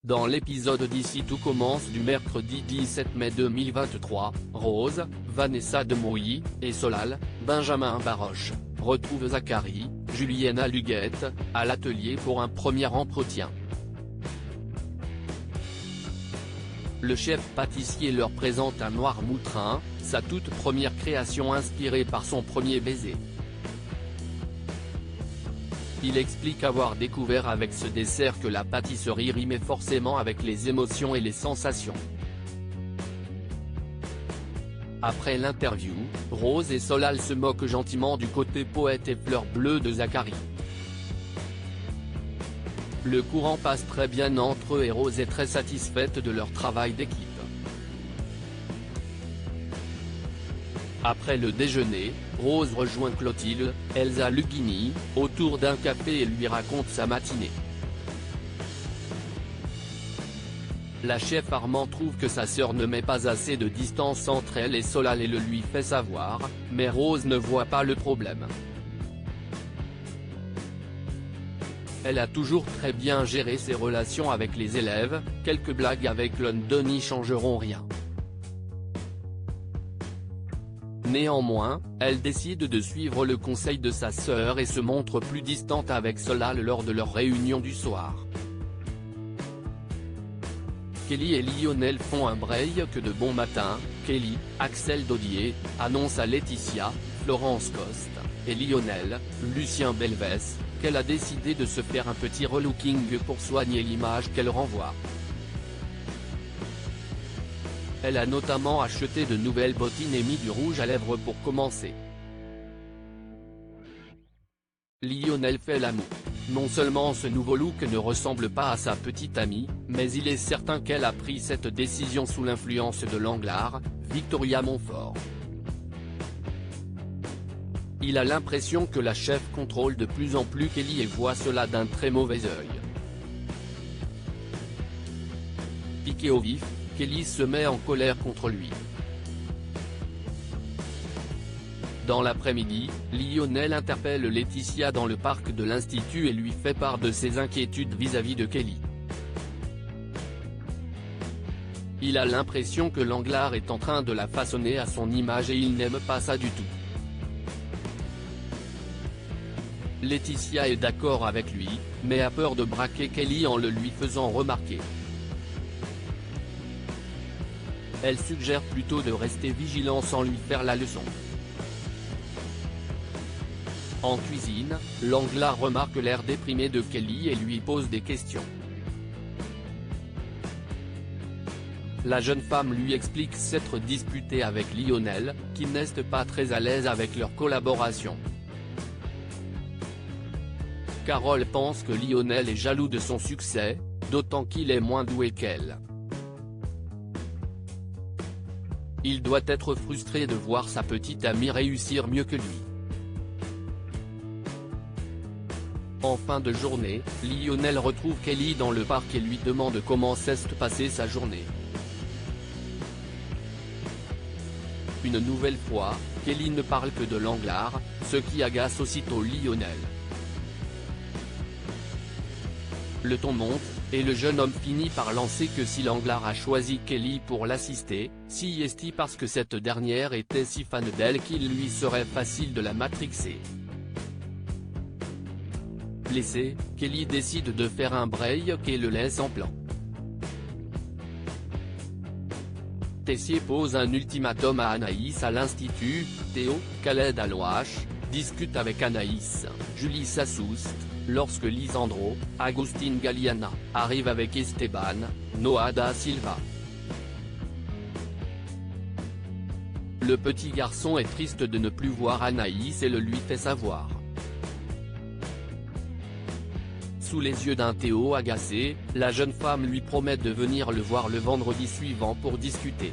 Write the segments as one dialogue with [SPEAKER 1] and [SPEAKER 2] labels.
[SPEAKER 1] Dans l'épisode d'Ici tout commence du mercredi 17 mai 2023, Rose, Vanessa Demouy, et Solal, Benjamin Baroche, retrouvent Zachary, Juliana Luguette, à l'atelier pour un premier entretien. Le chef pâtissier leur présente un noir moutrin, sa toute première création inspirée par son premier baiser. Il explique avoir découvert avec ce dessert que la pâtisserie rimait forcément avec les émotions et les sensations. Après l'interview, Rose et Solal se moquent gentiment du côté poète et fleur bleue de Zachary. Le courant passe très bien entre eux et Rose est très satisfaite de leur travail d'équipe. Après le déjeuner, Rose rejoint Clotilde, Elsa Lughini, autour d'un café et lui raconte sa matinée. La chef Armand trouve que sa sœur ne met pas assez de distance entre elle et Solal et le lui fait savoir, mais Rose ne voit pas le problème. Elle a toujours très bien géré ses relations avec les élèves, quelques blagues avec London n'y changeront rien. Néanmoins, elle décide de suivre le conseil de sa sœur et se montre plus distante avec Solal lors de leur réunion du soir. Kelly et Lionel font un break de bon matin. Kelly, Axel Dodier, annonce à Laetitia, Florence Coste, et Lionel, Lucien Belvès, qu'elle a décidé de se faire un petit relooking pour soigner l'image qu'elle renvoie. Elle a notamment acheté de nouvelles bottines et mis du rouge à lèvres pour commencer. Lionel fait la moue. Non seulement ce nouveau look ne ressemble pas à sa petite amie, mais il est certain qu'elle a pris cette décision sous l'influence de l'Anglard, Victoria Montfort. Il a l'impression que la chef contrôle de plus en plus Kelly et voit cela d'un très mauvais œil. Piqué au vif, Kelly se met en colère contre lui. Dans l'après-midi, Lionel interpelle Laetitia dans le parc de l'Institut et lui fait part de ses inquiétudes vis-à-vis de Kelly. Il a l'impression que l'Anglard est en train de la façonner à son image et il n'aime pas ça du tout. Laetitia est d'accord avec lui, mais a peur de braquer Kelly en le lui faisant remarquer. Elle suggère plutôt de rester vigilant sans lui faire la leçon. En cuisine, l'Anglard remarque l'air déprimé de Kelly et lui pose des questions. La jeune femme lui explique s'être disputée avec Lionel, qui n'est pas très à l'aise avec leur collaboration. Carole pense que Lionel est jaloux de son succès, d'autant qu'il est moins doué qu'elle. Il doit être frustré de voir sa petite amie réussir mieux que lui. En fin de journée, Lionel retrouve Kelly dans le parc et lui demande comment s'est passée sa journée. Une nouvelle fois, Kelly ne parle que de l'Anglard, ce qui agace aussitôt Lionel. Le ton monte, et le jeune homme finit par lancer que si l'Anglard a choisi Kelly pour l'assister, si est parce que cette dernière était si fan d'elle qu'il lui serait facile de la matrixer. Blessé, Kelly décide de faire un break et le laisse en plan. Tessier pose un ultimatum à Anaïs à l'Institut. Théo, Khaled Alouache, discute avec Anaïs, Julie Sassoust, lorsque Lisandro, Agustin Galliana, arrive avec Esteban, Noah da Silva. Le petit garçon est triste de ne plus voir Anaïs et le lui fait savoir. Sous les yeux d'un Théo agacé, la jeune femme lui promet de venir le voir le vendredi suivant pour discuter.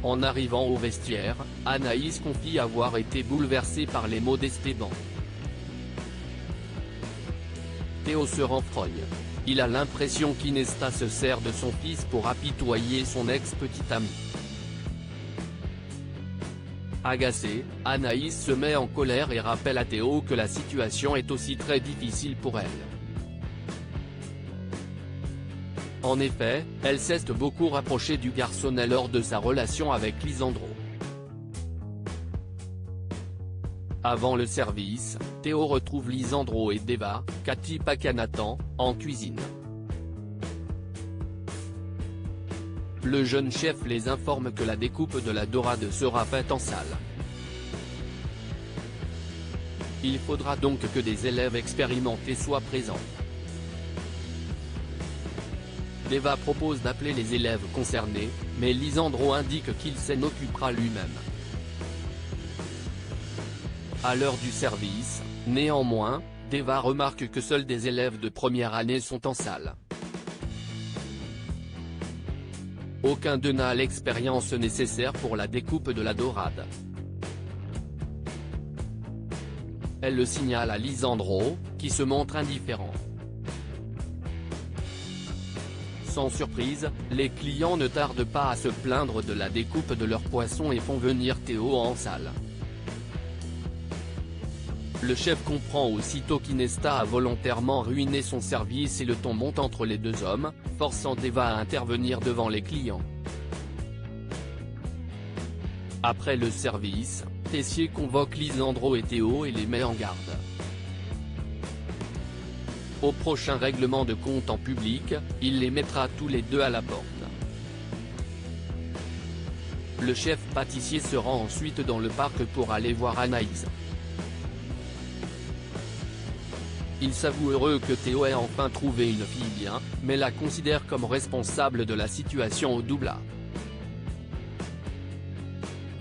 [SPEAKER 1] En arrivant au vestiaire, Anaïs confie avoir été bouleversée par les mots d'Esteban. Théo se renfrogne. Il a l'impression qu'Inesta se sert de son fils pour apitoyer son ex-petite amie. Agacée, Anaïs se met en colère et rappelle à Théo que la situation est aussi très difficile pour elle. En effet, elle s'est beaucoup rapprochée du garçonnet lors de sa relation avec Lisandro. Avant le service, Théo retrouve Lisandro et Deva, Cathy Pacanatan, en cuisine. Le jeune chef les informe que la découpe de la dorade sera faite en salle. Il faudra donc que des élèves expérimentés soient présents. Deva propose d'appeler les élèves concernés, mais Lisandro indique qu'il s'en occupera lui-même. À l'heure du service, néanmoins, Deva remarque que seuls des élèves de première année sont en salle. Aucun d'eux n'a l'expérience nécessaire pour la découpe de la dorade. Elle le signale à Lisandro, qui se montre indifférent. Sans surprise, les clients ne tardent pas à se plaindre de la découpe de leur poisson et font venir Théo en salle. Le chef comprend aussitôt qu'Inesta a volontairement ruiné son service et le ton monte entre les deux hommes, forçant Deva à intervenir devant les clients. Après le service, Tessier convoque Lisandro et Théo et les met en garde. Au prochain règlement de compte en public, il les mettra tous les deux à la porte. Le chef pâtissier se rend ensuite dans le parc pour aller voir Anaïs. Il s'avoue heureux que Théo ait enfin trouvé une fille bien, mais la considère comme responsable de la situation au Doubla.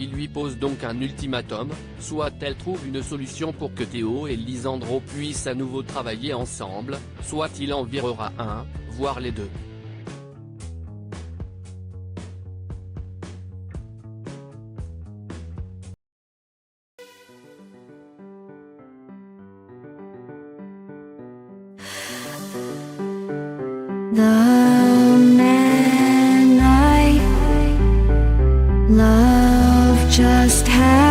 [SPEAKER 1] Il lui pose donc un ultimatum, soit elle trouve une solution pour que Théo et Lisandro puissent à nouveau travailler ensemble, soit il en virera un, voire les deux.
[SPEAKER 2] The man I love just had